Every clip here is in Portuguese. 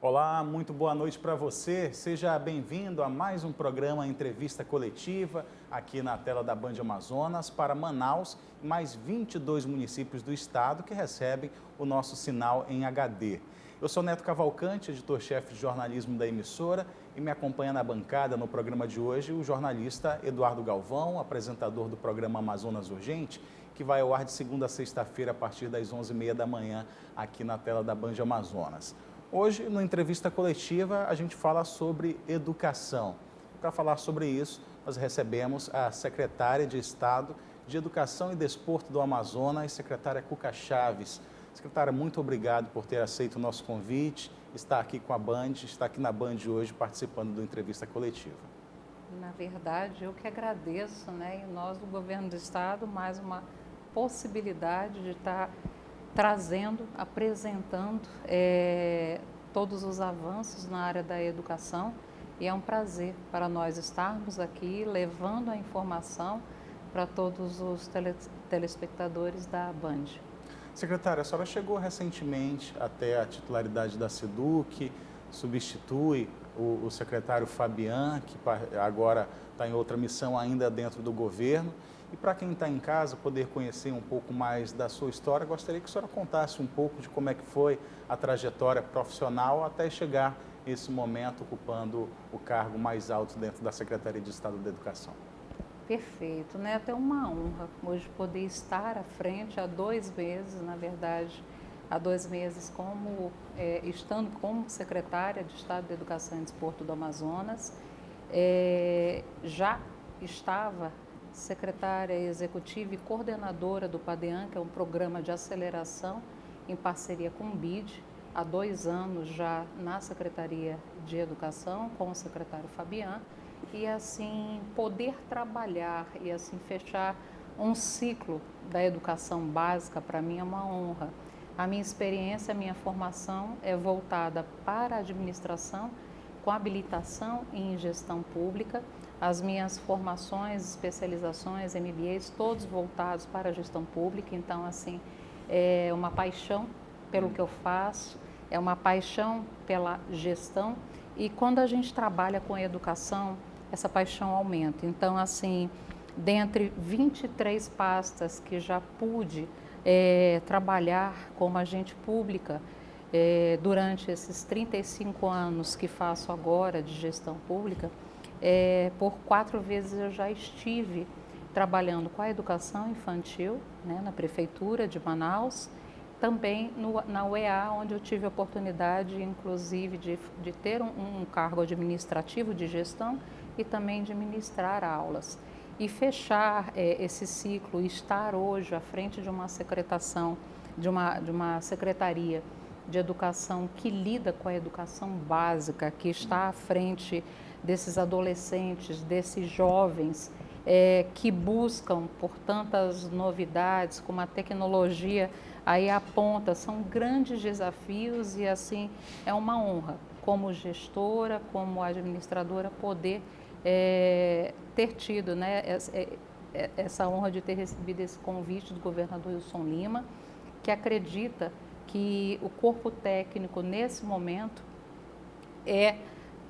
Olá, muito boa noite para você. Seja bem-vindo a mais um programa Entrevista Coletiva aqui na tela da Band Amazonas para Manaus e mais 22 municípios do estado que recebem o nosso sinal em HD. Eu sou Neto Cavalcante, editor-chefe de jornalismo da emissora, e me acompanha na bancada no programa de hoje o jornalista Eduardo Galvão, apresentador do programa Amazonas Urgente, que vai ao ar de segunda a sexta-feira a partir das 11h30 da manhã aqui na tela da Band Amazonas. Hoje, na entrevista coletiva, a gente fala sobre educação. Para falar sobre isso, nós recebemos a secretária de Estado de Educação e Desporto do Amazonas, secretária Cuca Chaves. Secretária, muito obrigado por ter aceito o nosso convite, está aqui com a Band, está aqui na Band hoje participando da entrevista coletiva. Na verdade, eu que agradeço, né? E nós do Governo do Estado, mais uma possibilidade de estar trazendo, apresentando todos os avanços na área da educação, e é um prazer para nós estarmos aqui levando a informação para todos os telespectadores da Band. Secretária, a senhora chegou recentemente até a titularidade da SEDUC, substitui o secretário Fabian, que agora está em outra missão ainda dentro do governo. E para quem está em casa poder conhecer um pouco mais da sua história, gostaria que a senhora contasse um pouco de como é que foi a trajetória profissional até chegar esse momento ocupando o cargo mais alto dentro da Secretaria de Estado da Educação. Perfeito, né? Até uma honra hoje poder estar à frente há 2 meses, na verdade, há 2 meses estando como secretária de Estado da Educação e Desporto do Amazonas. Já estava secretária executiva e coordenadora do PADEAN, que é um programa de aceleração em parceria com o BID, há 2 anos já na Secretaria de Educação com o secretário Fabian, e assim poder trabalhar e assim fechar um ciclo da educação básica para mim é uma honra. A minha experiência, a minha formação é voltada para a administração com habilitação em gestão pública. As minhas formações, especializações, MBAs, todos voltados para a gestão pública. Então, assim, é uma paixão pelo que eu faço, é uma paixão pela gestão. E quando a gente trabalha com educação, essa paixão aumenta. Então, assim, dentre 23 pastas que já pude trabalhar como agente pública, durante esses 35 anos que faço agora de gestão pública, por 4 vezes eu já estive trabalhando com a educação infantil, né, na Prefeitura de Manaus, também na UEA, onde eu tive a oportunidade, inclusive, de ter um cargo administrativo de gestão e também de ministrar aulas. E fechar esse ciclo, estar hoje à frente de uma secretação, de uma secretaria de educação que lida com a educação básica, que está à frente desses adolescentes, desses jovens que buscam por tantas novidades, como a tecnologia aí aponta, são grandes desafios, e assim é uma honra como gestora, como administradora, poder ter tido, né, essa honra de ter recebido esse convite do governador Wilson Lima, que acredita que o corpo técnico, nesse momento, é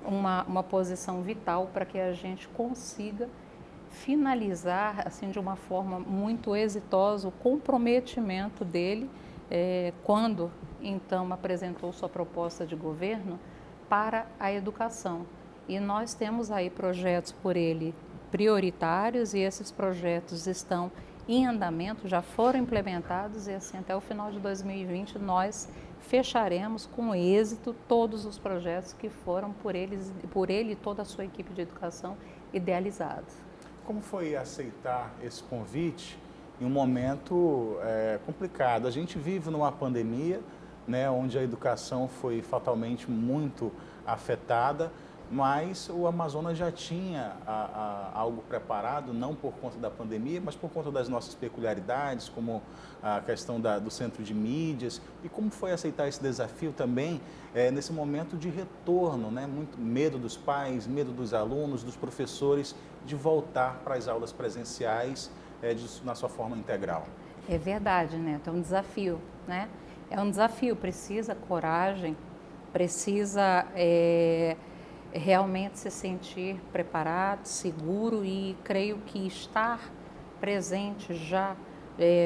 uma posição vital para que a gente consiga finalizar, assim, de uma forma muito exitosa, o comprometimento dele, quando, então, apresentou sua proposta de governo para a educação. E nós temos aí projetos por ele prioritários, e esses projetos estão em andamento, já foram implementados, e assim até o final de 2020 nós fecharemos com êxito todos os projetos que foram por ele e toda a sua equipe de educação idealizados. Como foi aceitar esse convite em um momento complicado? A gente vive numa pandemia, né, onde a educação foi fatalmente muito afetada, mas o Amazonas já tinha algo preparado, não por conta da pandemia, mas por conta das nossas peculiaridades, como a questão do centro de mídias. E como foi aceitar esse desafio também nesse momento de retorno, né? Muito medo dos pais, medo dos alunos, dos professores, de voltar para as aulas presenciais na sua forma integral. É verdade, Neto, é um desafio, né? É um desafio, precisa coragem, precisa realmente se sentir preparado, seguro, e creio que estar presente já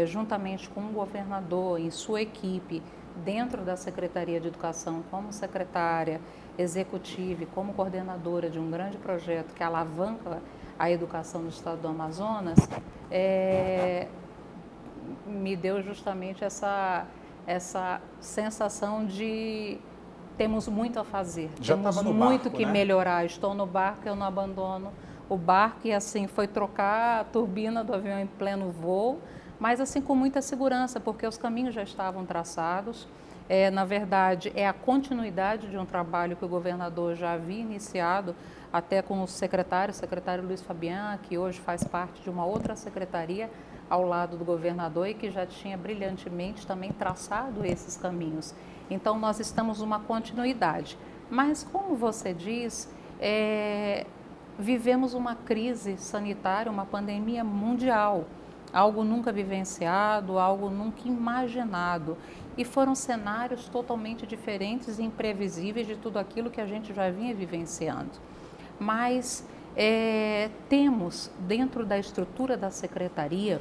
juntamente com o governador e sua equipe dentro da Secretaria de Educação, como secretária executiva e como coordenadora de um grande projeto que alavanca a educação no estado do Amazonas, me deu justamente essa sensação de temos muito a fazer, Já temos estava no muito barco, que né? melhorar. Estou no barco, eu não abandono o barco, e assim foi trocar a turbina do avião em pleno voo, mas assim com muita segurança, porque os caminhos já estavam traçados. Na verdade, é a continuidade de um trabalho que o governador já havia iniciado, até com o secretário Luiz Fabian, que hoje faz parte de uma outra secretaria ao lado do governador e que já tinha brilhantemente também traçado esses caminhos. Então, nós estamos numa continuidade. Mas, como você diz, vivemos uma crise sanitária, uma pandemia mundial, algo nunca vivenciado, algo nunca imaginado. E foram cenários totalmente diferentes e imprevisíveis de tudo aquilo que a gente já vinha vivenciando. Mas temos, dentro da estrutura da secretaria,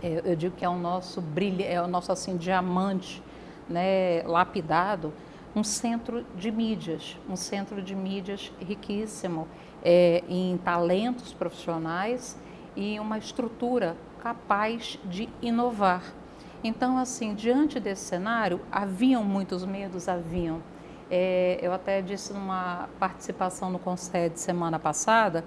eu digo que é o nosso brilho, é o nosso assim, diamante, né, lapidado, um centro de mídias riquíssimo em talentos profissionais e uma estrutura capaz de inovar. Então, assim, diante desse cenário, haviam muitos medos, haviam. Eu até disse numa participação no Concede semana passada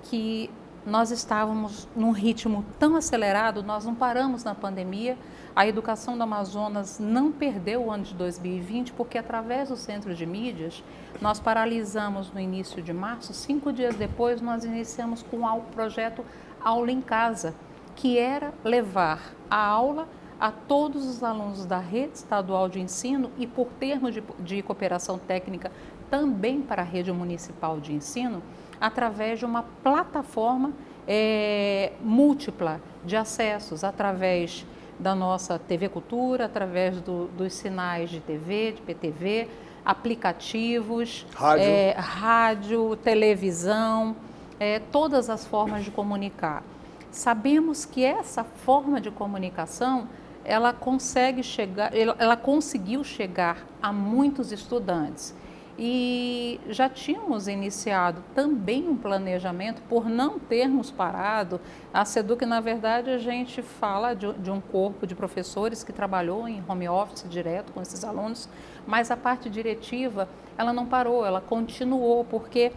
que nós estávamos num ritmo tão acelerado, nós não paramos na pandemia, a educação do Amazonas não perdeu o ano de 2020, porque através do Centro de Mídias, nós paralisamos no início de março, 5 dias depois nós iniciamos com o projeto Aula em Casa, que era levar a aula a todos os alunos da rede estadual de ensino e, por termos de cooperação técnica, também para a rede municipal de ensino, através de uma plataforma múltipla de acessos, através da nossa TV Cultura, através dos sinais de TV, de PTV, aplicativos, rádio, televisão, todas as formas de comunicar. Sabemos que essa forma de comunicação, ela conseguiu chegar a muitos estudantes. E já tínhamos iniciado também um planejamento por não termos parado. A SEDUC, na verdade, a gente fala de um corpo de professores que trabalhou em home office direto com esses alunos, mas a parte diretiva, ela não parou, ela continuou, porque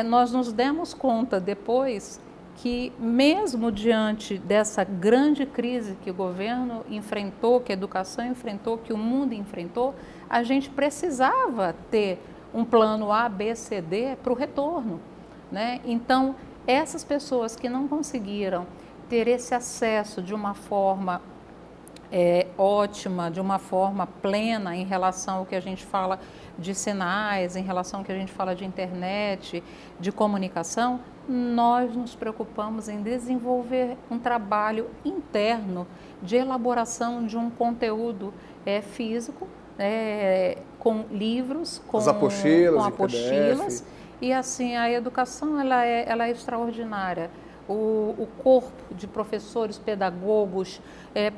nós nos demos conta depois que, mesmo diante dessa grande crise que o governo enfrentou, que a educação enfrentou, que o mundo enfrentou, a gente precisava ter um plano A, B, C, D para o retorno, né? Então, essas pessoas que não conseguiram ter esse acesso de uma forma ótima, de uma forma plena em relação ao que a gente fala de sinais, em relação ao que a gente fala de internet, de comunicação, nós nos preocupamos em desenvolver um trabalho interno de elaboração de um conteúdo físico, com livros, com apostilas, e assim a educação ela é extraordinária. O corpo de professores, pedagogos,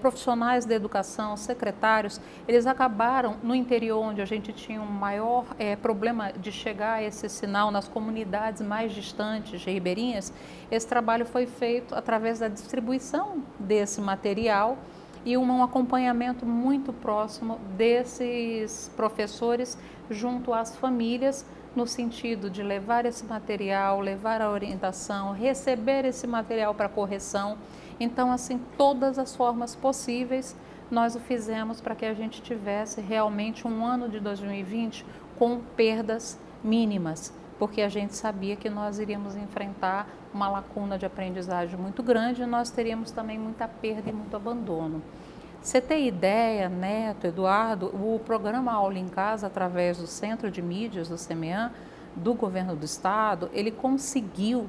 profissionais da educação, secretários, eles acabaram no interior, onde a gente tinha um maior problema de chegar a esse sinal nas comunidades mais distantes, ribeirinhas. Esse trabalho foi feito através da distribuição desse material e um acompanhamento muito próximo desses professores junto às famílias, no sentido de levar esse material, levar a orientação, receber esse material para correção. Então, assim, todas as formas possíveis nós o fizemos para que a gente tivesse realmente um ano de 2020 com perdas mínimas, porque a gente sabia que nós iríamos enfrentar uma lacuna de aprendizagem muito grande e nós teríamos também muita perda e muito abandono. Você tem ideia, Neto, Eduardo, o programa Aula em Casa, através do Centro de Mídias do CEMEAN, do Governo do Estado, ele conseguiu,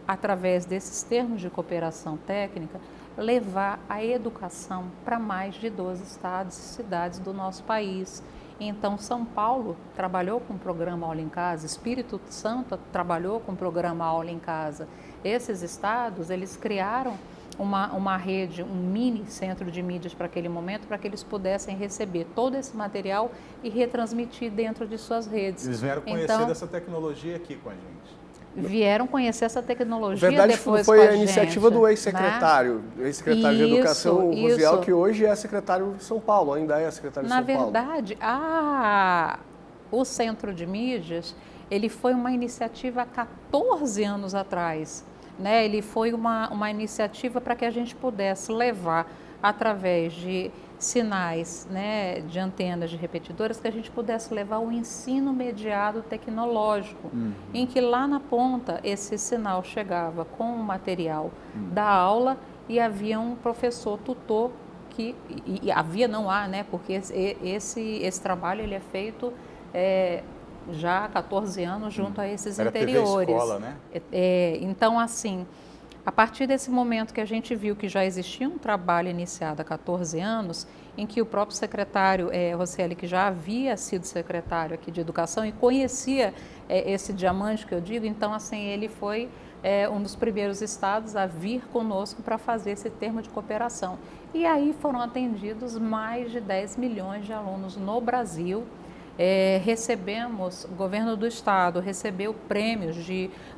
através desses termos de cooperação técnica, levar a educação para mais de 12 estados e cidades do nosso país. Então, São Paulo trabalhou com o programa Aula em Casa, Espírito Santo trabalhou com o programa Aula em Casa. Esses estados, eles criaram uma rede, um mini centro de mídias para aquele momento, para que eles pudessem receber todo esse material e retransmitir dentro de suas redes. Eles vieram conhecer dessa tecnologia aqui com a gente. Vieram conhecer essa tecnologia verdade, depois foi com a iniciativa do ex-secretário, né? ex-secretário de Educação, Rosiel, que hoje é secretário de São Paulo, ainda é secretário de São Paulo. Na verdade, o Centro de Mídias, ele foi uma iniciativa há 14 anos atrás. Né? Ele foi uma iniciativa para que a gente pudesse levar, através de sinais, né, de antenas de repetidoras, que a gente pudesse levar o ensino mediado tecnológico, em que lá na ponta esse sinal chegava com o material da aula e havia um professor tutor que, e havia, não há, né, porque esse trabalho ele é feito já há 14 anos junto a esses Era anteriores. TV escola, né? Então, assim, a partir desse momento que a gente viu que já existia um trabalho iniciado há 14 anos, em que o próprio secretário Rosiel, que já havia sido secretário aqui de Educação e conhecia esse diamante que eu digo, então, assim, ele foi um dos primeiros estados a vir conosco para fazer esse termo de cooperação. E aí foram atendidos mais de 10 milhões de alunos no Brasil. Recebemos, o governo do estado recebeu prêmios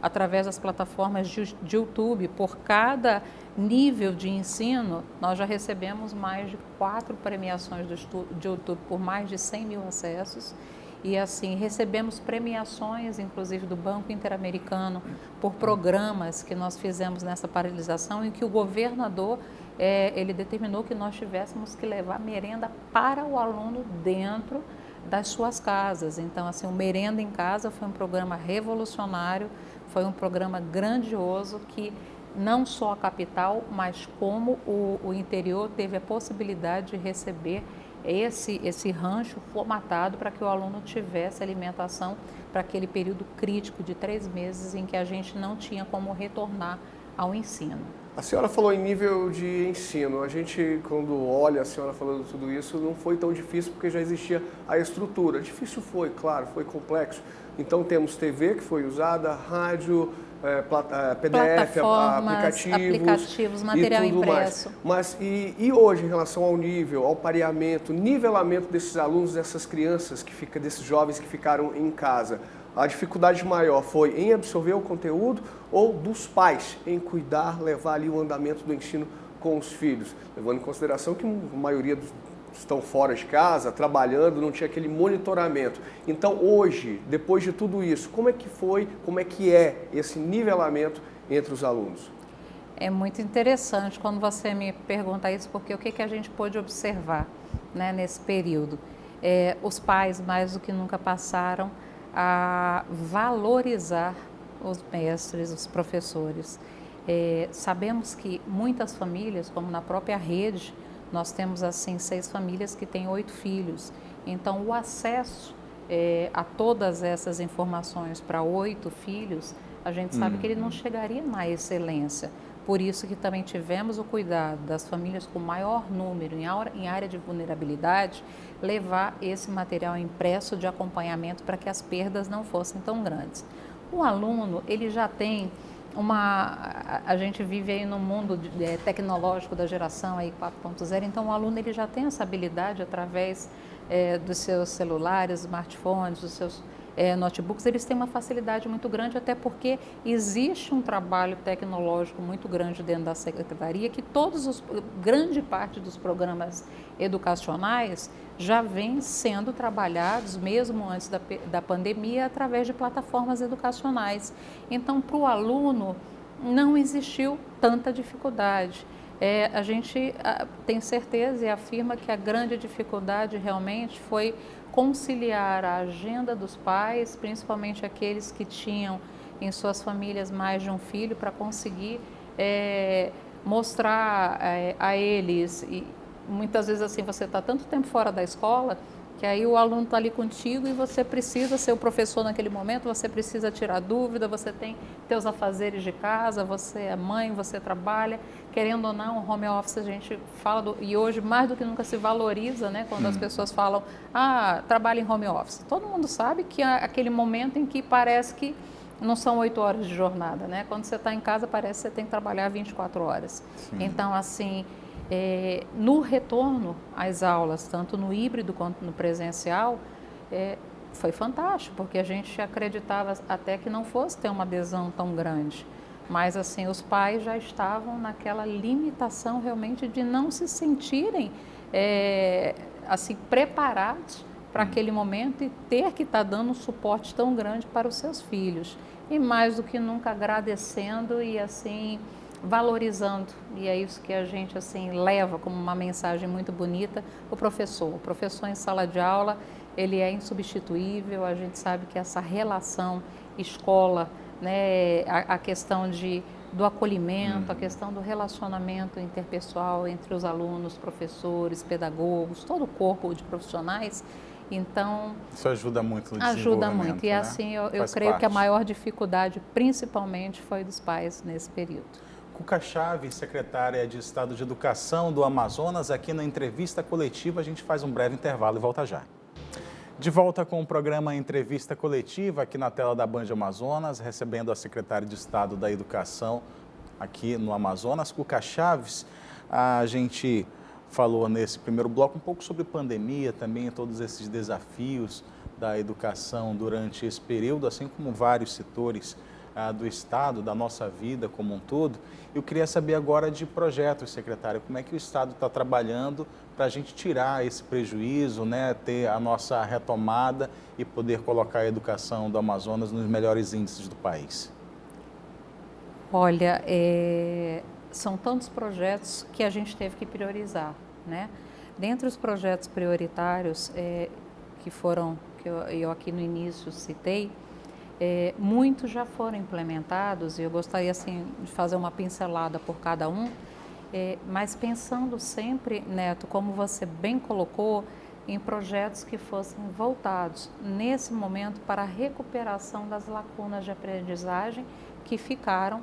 através das plataformas de YouTube. Por cada nível de ensino, nós já recebemos mais de 4 premiações de YouTube por mais de 100 mil acessos. E assim, recebemos premiações, inclusive do Banco Interamericano, por programas que nós fizemos nessa paralisação, em que o governador ele determinou que nós tivéssemos que levar merenda para o aluno dentro das suas casas. Então, assim, o Merenda em Casa foi um programa revolucionário, foi um programa grandioso que não só a capital, mas como o interior teve a possibilidade de receber esse rancho formatado para que o aluno tivesse alimentação para aquele período crítico de 3 meses em que a gente não tinha como retornar ao ensino. A senhora falou em nível de ensino. A gente, quando olha a senhora falando tudo isso, não foi tão difícil porque já existia a estrutura. Difícil foi, claro, foi complexo. Então temos TV que foi usada, rádio, PDF, aplicativos, material e tudo impresso. Mais. Mas e hoje, em relação ao nível, ao pareamento, nivelamento desses alunos, dessas crianças, desses jovens que ficaram em casa, a dificuldade maior foi em absorver o conteúdo ou dos pais em cuidar, levar ali o andamento do ensino com os filhos? Levando em consideração que a maioria estão fora de casa, trabalhando, não tinha aquele monitoramento. Então hoje, depois de tudo isso, como é que foi, como é que é esse nivelamento entre os alunos? É muito interessante quando você me pergunta isso, porque o que a gente pôde observar, né, nesse período? Os pais, mais do que nunca, passaram a valorizar os mestres, os professores. Sabemos que muitas famílias, como na própria rede, nós temos assim 6 famílias que têm 8 filhos. Então, o acesso a todas essas informações para 8 filhos, a gente sabe que ele não chegaria na excelência. Por isso que também tivemos o cuidado das famílias com maior número em área de vulnerabilidade, levar esse material impresso de acompanhamento para que as perdas não fossem tão grandes. O aluno, ele já tem a gente vive aí no mundo tecnológico da geração aí 4.0, então o aluno ele já tem essa habilidade através dos seus celulares, smartphones, dos seus notebooks, eles têm uma facilidade muito grande, até porque existe um trabalho tecnológico muito grande dentro da secretaria, que grande parte dos programas educacionais já vêm sendo trabalhados, mesmo antes da pandemia, através de plataformas educacionais. Então, para o aluno, não existiu tanta dificuldade. A gente tem certeza e afirma que a grande dificuldade realmente foi conciliar a agenda dos pais, principalmente aqueles que tinham em suas famílias mais de um filho, para conseguir mostrar a eles. E muitas vezes assim, você está tanto tempo fora da escola Que aí o aluno está ali contigo e você precisa ser o professor naquele momento, você precisa tirar dúvida, você tem teus afazeres de casa, você é mãe, você trabalha. Querendo ou não, o home office a gente fala, e hoje mais do que nunca se valoriza, né? Quando as pessoas falam, trabalho em home office. Todo mundo sabe que é aquele momento em que parece que não são 8 horas de jornada, né? Quando você está em casa parece que você tem que trabalhar 24 horas. Sim. Então, assim... no retorno às aulas, tanto no híbrido quanto no presencial, foi fantástico, porque a gente acreditava até que não fosse ter uma adesão tão grande. Mas, assim, os pais já estavam naquela limitação realmente de não se sentirem, assim, preparados para aquele momento e ter que estar dando um suporte tão grande para os seus filhos. E mais do que nunca agradecendo e, assim, valorizando, e é isso que a gente assim leva como uma mensagem muito bonita, o professor em sala de aula, ele é insubstituível. A gente sabe que essa relação escola, né, a questão do acolhimento, a questão do relacionamento interpessoal entre os alunos, professores, pedagogos, todo o corpo de profissionais. Então, isso ajuda muito no desenvolvimento. Ajuda muito. E, né? Assim, eu creio que a maior dificuldade, principalmente, foi dos pais nesse período. Cuca Chaves, secretária de Estado de Educação do Amazonas, aqui na entrevista coletiva. A gente faz um breve intervalo e volta já. De volta com o programa Entrevista Coletiva, aqui na tela da Band Amazonas, recebendo a secretária de Estado da Educação aqui no Amazonas, Cuca Chaves. A gente falou nesse primeiro bloco um pouco sobre pandemia também, todos esses desafios da educação durante esse período, assim como vários setores do Estado, da nossa vida como um todo. Eu queria saber agora de projetos, secretário, como é que o Estado está trabalhando para a gente tirar esse prejuízo, né, ter a nossa retomada e poder colocar a educação do Amazonas nos melhores índices do país? Olha, são tantos projetos que a gente teve que priorizar, né? Dentre os projetos prioritários que eu aqui no início citei, muitos já foram implementados e eu gostaria assim, de fazer uma pincelada por cada um, mas pensando sempre, Neto, como você bem colocou, em projetos que fossem voltados nesse momento para a recuperação das lacunas de aprendizagem que ficaram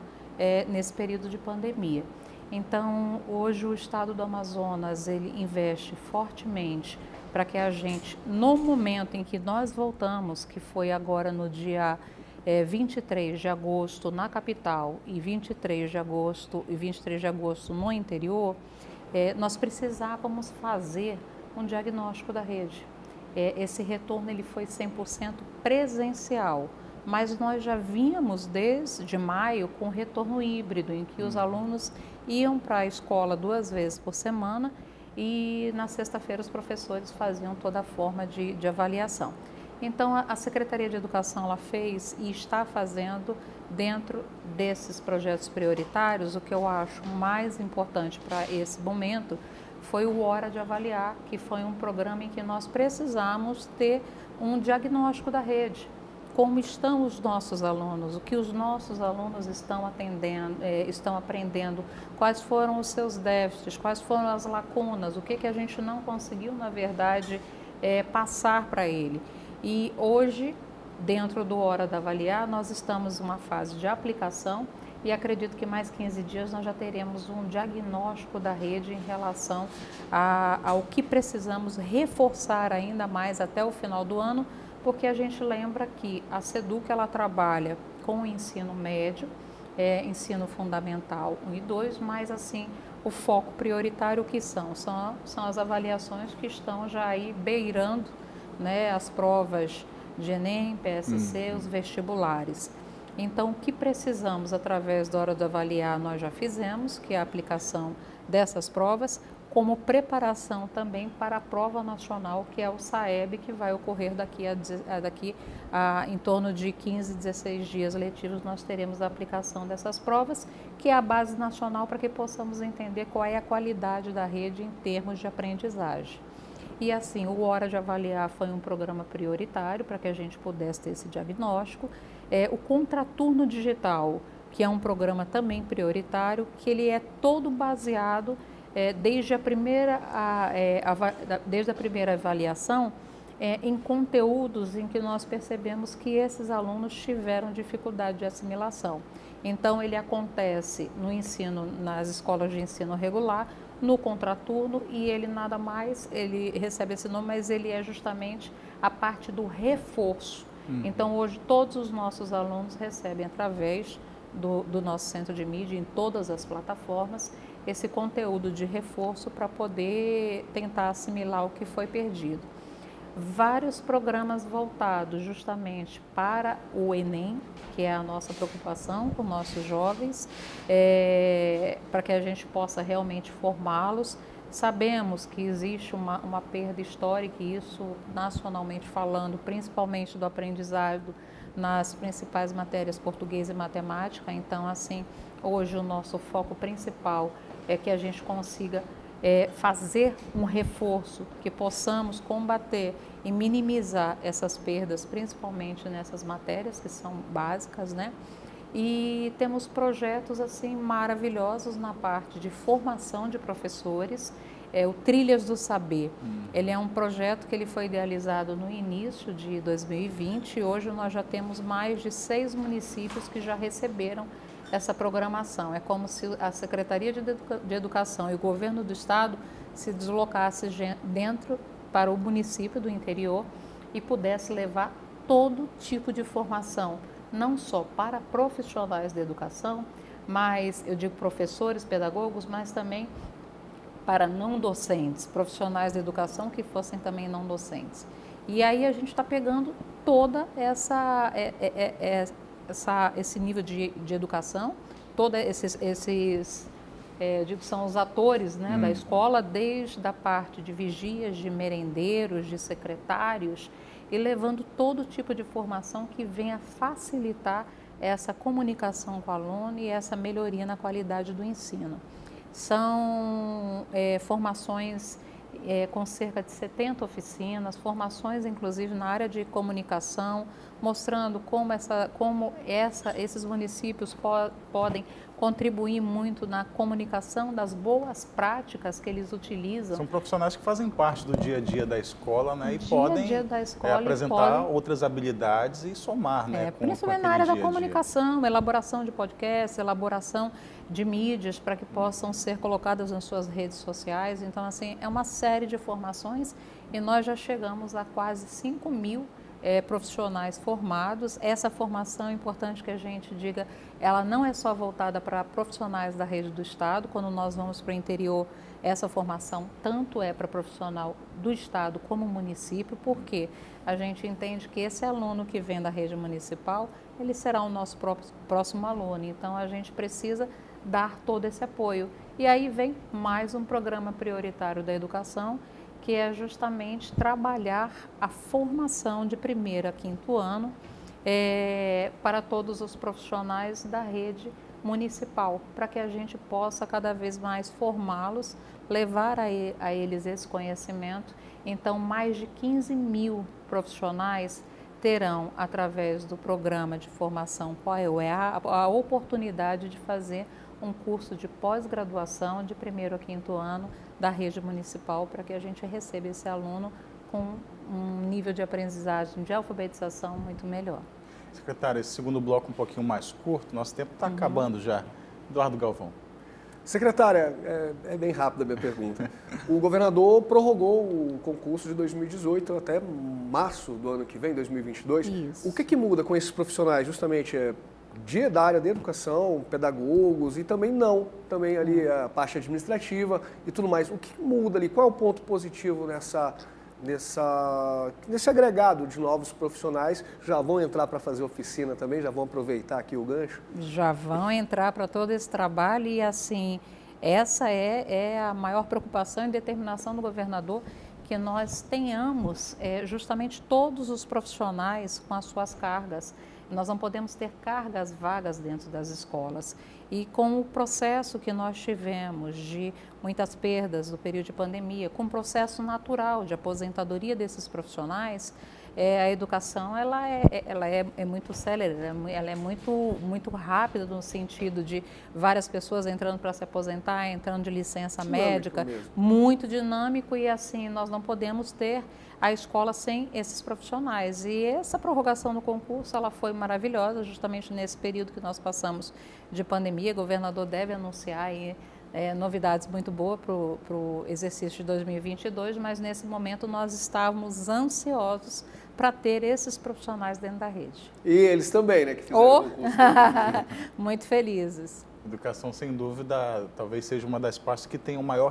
nesse período de pandemia. Então, hoje o Estado do Amazonas, ele investe fortemente para que a gente, no momento em que nós voltamos, que foi agora no dia 23 de agosto na capital e 23 de agosto no interior, nós precisávamos fazer um diagnóstico da rede. Esse retorno ele foi 100% presencial, mas nós já vínhamos desde maio com retorno híbrido, em que os alunos iam para a escola 2 vezes por semana e na sexta-feira os professores faziam toda a forma de avaliação. Então, a Secretaria de Educação ela fez e está fazendo, dentro desses projetos prioritários, o que eu acho mais importante para esse momento foi o Hora de Avaliar, que foi um programa em que nós precisamos ter um diagnóstico da rede. Como estão os nossos alunos, o que os nossos alunos estão aprendendo, quais foram os seus déficits, quais foram as lacunas, o que a gente não conseguiu, na verdade, passar para ele. E hoje, dentro do Hora de Avaliar, nós estamos em uma fase de aplicação e acredito que mais 15 dias nós já teremos um diagnóstico da rede em relação ao que precisamos reforçar ainda mais até o final do ano, porque a gente lembra que a SEDUC ela trabalha com o ensino médio, ensino fundamental 1 e 2, mas assim, o foco prioritário que são as avaliações que estão já aí beirando, né, as provas de Enem, PSC, os vestibulares. Então, o que precisamos através da Hora de Avaliar nós já fizemos, que é a aplicação dessas provas, como preparação também para a prova nacional, que é o SAEB, que vai ocorrer daqui a em torno de 15, 16 dias letivos, nós teremos a aplicação dessas provas, que é a base nacional para que possamos entender qual é a qualidade da rede em termos de aprendizagem. E assim, o Hora de Avaliar foi um programa prioritário para que a gente pudesse ter esse diagnóstico. O Contraturno Digital, que é um programa também prioritário, que ele é todo baseado desde a primeira avaliação em conteúdos em que nós percebemos que esses alunos tiveram dificuldade de assimilação. Então, ele acontece no ensino, nas escolas de ensino regular, no contraturno, e ele nada mais, ele recebe esse nome, mas ele é justamente a parte do reforço. Então, hoje, todos os nossos alunos recebem, através do nosso centro de mídia, em todas as plataformas, esse conteúdo de reforço para poder tentar assimilar o que foi perdido. Vários programas voltados justamente para o Enem, que é a nossa preocupação com nossos jovens, para que a gente possa realmente formá-los. Sabemos que existe uma perda histórica, e isso nacionalmente falando, principalmente do aprendizado nas principais matérias português e matemática. Então, assim, hoje o nosso foco principal é que a gente consiga fazer um reforço, que possamos combater e minimizar essas perdas, principalmente nessas matérias que são básicas, né? E temos projetos assim maravilhosos na parte de formação de professores, o Trilhas do Saber. Ele é um projeto que ele foi idealizado no início de 2020 e hoje nós já temos mais de 6 municípios que já receberam essa programação. É como se a Secretaria de Educação e o Governo do Estado se deslocasse dentro para o município do interior e pudesse levar todo tipo de formação, não só para profissionais da educação, mas eu digo professores, pedagogos, mas também para não docentes, profissionais da educação que fossem também não docentes. E aí a gente está pegando toda esse nível de educação, todos digo, são os atores, né, da escola, desde a parte de vigias, de merendeiros, de secretários, e levando todo tipo de formação que venha facilitar essa comunicação com o aluno e essa melhoria na qualidade do ensino. São formações com cerca de 70 oficinas, formações inclusive na área de comunicação, mostrando como esses municípios podem contribuir muito na comunicação das boas práticas que eles utilizam. São profissionais que fazem parte do dia a dia da escola, né? E podem apresentar outras habilidades e somar, né? Principalmente na área da comunicação, elaboração de podcasts, elaboração de mídias para que possam ser colocadas nas suas redes sociais. Então, assim, é uma série de formações e nós já chegamos a quase 5.000 profissionais formados. Essa formação, é importante que a gente diga, ela não é só voltada para profissionais da rede do Estado. Quando nós vamos para o interior, essa formação tanto é para profissional do Estado como município, porque a gente entende que esse aluno que vem da rede municipal, ele será o nosso próximo aluno. Então, a gente precisa dar todo esse apoio. E aí vem mais um programa prioritário da educação, que é justamente trabalhar a formação de 1º a 5º ano para todos os profissionais da rede municipal, para que a gente possa cada vez mais formá-los, levar a eles esse conhecimento. Então, mais de 15.000 profissionais terão, através do programa de formação POEA, a oportunidade de fazer um curso de pós-graduação de 1º a 5º ano da rede municipal, para que a gente receba esse aluno com um nível de aprendizagem, de alfabetização muito melhor. Secretária, esse segundo bloco um pouquinho mais curto, nosso tempo está acabando já. Eduardo Galvão. Secretária, é bem rápida a minha pergunta. O governador prorrogou o concurso de 2018 até março do ano que vem, 2022. Isso. O que muda com esses profissionais? Justamente da área da educação, pedagogos e também ali a parte administrativa e tudo mais. O que muda ali? Qual é o ponto positivo nesse agregado de novos profissionais? Já vão entrar para fazer oficina também? Já vão aproveitar aqui o gancho? Já vão entrar para todo esse trabalho e, assim, essa é a maior preocupação e determinação do governador, que nós tenhamos justamente todos os profissionais com as suas cargas. Nós não podemos ter cargas vagas dentro das escolas. E com o processo que nós tivemos de muitas perdas do período de pandemia, com o processo natural de aposentadoria desses profissionais, a educação ela é muito célere, ela é muito rápida no sentido de várias pessoas entrando para se aposentar, entrando de licença médica, mesmo. muito dinâmico, e assim nós não podemos ter a escola sem esses profissionais. E essa prorrogação do concurso ela foi maravilhosa, justamente nesse período que nós passamos de pandemia. O governador deve anunciar aí, novidades muito boas para o exercício de 2022, mas nesse momento nós estávamos ansiosos para ter esses profissionais dentro da rede. E eles também, né, que fizeram o concurso. Muito felizes. Educação, sem dúvida, talvez seja uma das partes que tem o maior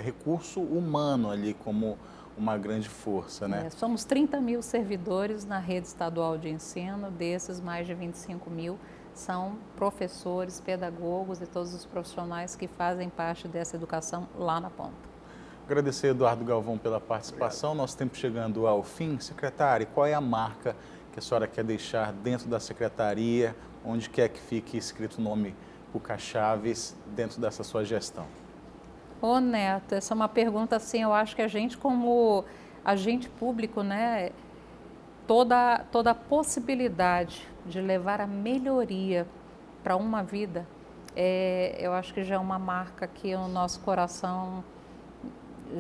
recurso humano ali como uma grande força, né? Somos 30 mil servidores na rede estadual de ensino, desses mais de 25 mil são professores, pedagogos e todos os profissionais que fazem parte dessa educação lá na ponta. Agradecer, Eduardo Galvão, pela participação. Nosso tempo chegando ao fim. Secretário, qual é a marca que a senhora quer deixar dentro da secretaria, onde quer que fique escrito o nome Cuca Chaves dentro dessa sua gestão? Ô Neto, essa é uma pergunta assim, eu acho que a gente como agente público, né, toda a possibilidade de levar a melhoria para uma vida, eu acho que já é uma marca que o nosso coração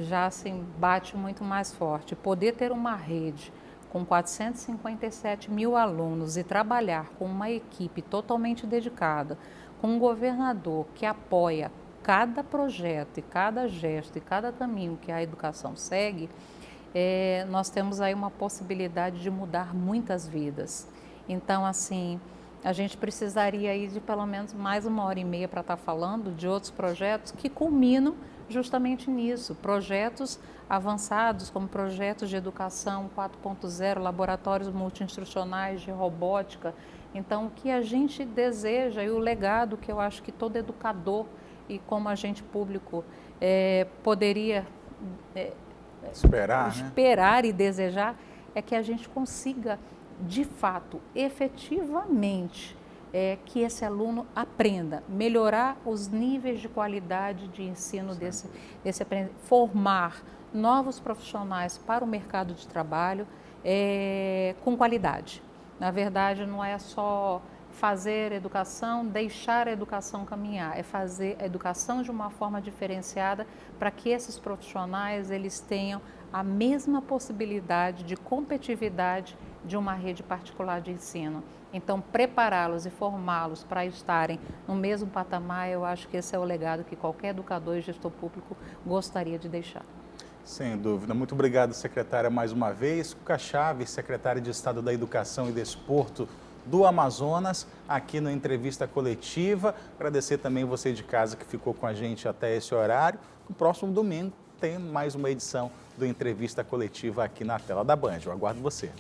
já assim, bate muito mais forte. Poder ter uma rede com 457 mil alunos e trabalhar com uma equipe totalmente dedicada, com um governador que apoia cada projeto e cada gesto e cada caminho que a educação segue, nós temos aí uma possibilidade de mudar muitas vidas. Então, assim, a gente precisaria aí de pelo menos mais 1h30 para estar falando de outros projetos que culminam justamente nisso. Projetos avançados, como projetos de educação 4.0, laboratórios multi-instrucionais de robótica. Então, o que a gente deseja e o legado que eu acho que todo educador e como agente público poderia esperar e desejar é que a gente consiga, de fato, efetivamente, que esse aluno aprenda, melhorar os níveis de qualidade de ensino desse formar novos profissionais para o mercado de trabalho com qualidade. Na verdade, não é só fazer educação, deixar a educação caminhar, é fazer a educação de uma forma diferenciada para que esses profissionais eles tenham a mesma possibilidade de competitividade de uma rede particular de ensino. Então, prepará-los e formá-los para estarem no mesmo patamar, eu acho que esse é o legado que qualquer educador e gestor público gostaria de deixar. Sem dúvida. Muito obrigado, secretária, mais uma vez. Cuca Chaves, secretária de Estado da Educação e Desporto do Amazonas, aqui no Entrevista Coletiva. Agradecer também você de casa que ficou com a gente até esse horário. No próximo domingo tem mais uma edição do Entrevista Coletiva aqui na tela da Band. Eu aguardo você.